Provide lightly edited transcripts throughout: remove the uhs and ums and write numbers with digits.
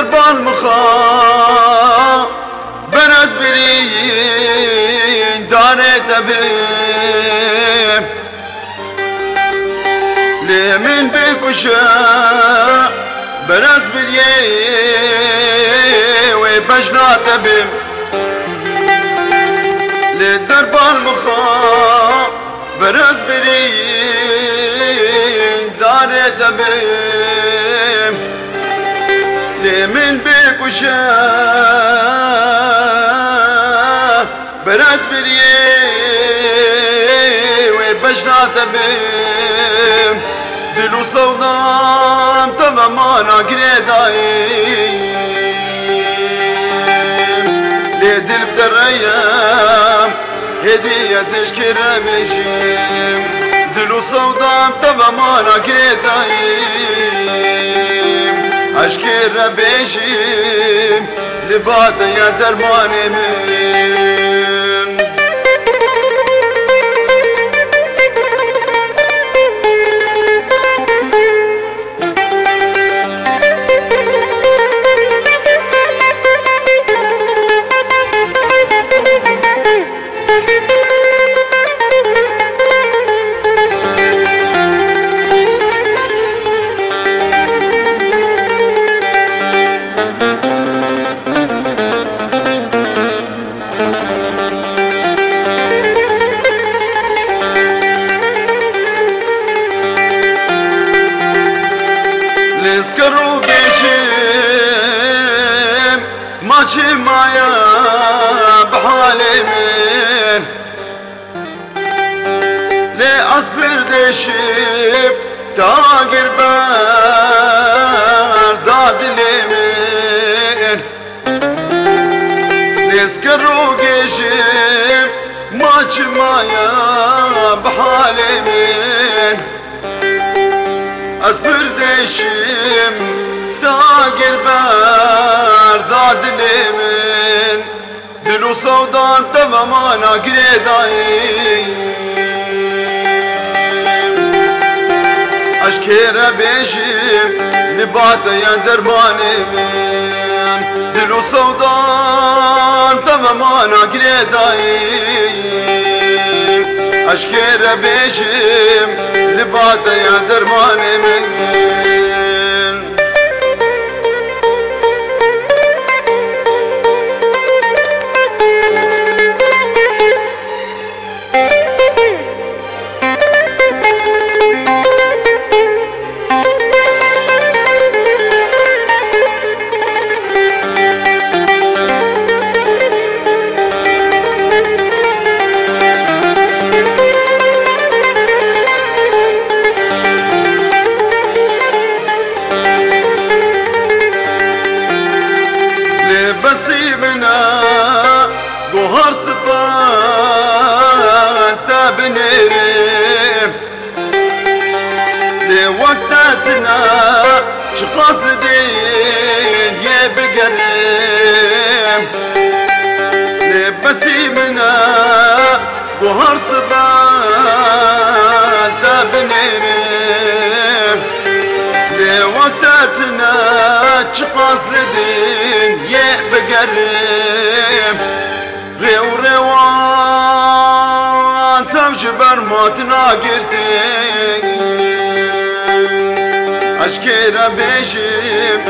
دربان مخا بن از برین داره دبیم لی من بکشه بن از برین و بجنا دبیم لی دربان مخا بن از برین داره دبیم لی من بکشه براز بریه و بجنات بیم دلو صودام تماما گریداییم لی دل بدریم هدیه تشکر میشیم دلو صودام تماما گریداییم اشکر بیشیم لبات یا درمان من اسکرو گشم ماچی مایا بحال من لی اسپر دشم تاگر بر داد من لی اسکرو گشم ماچی مایا بحال من از پردشم تاگر برداد من دلو صودان تماما گریداییم اشکر بیشم لبات یا دربان من دلو صودان تماما گریداییم اشکر بیشم لبات یا درمان من بسيبنا قهر سبان تابنيرم لوقتاتنا شقاص لدين يبقرم بسيبنا قهر سبان تابنيرم لوقتاتنا شقاص لدين بقرم ريو ريوان تمشبر موتنا قرتين اشكيرا بيشم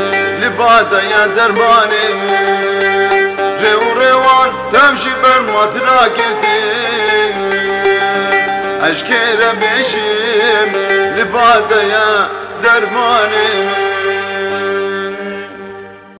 لبادا يا درباني ريو ريوان تمشبر موتنا قرتين اشكيرا بيشم لبادا يا درباني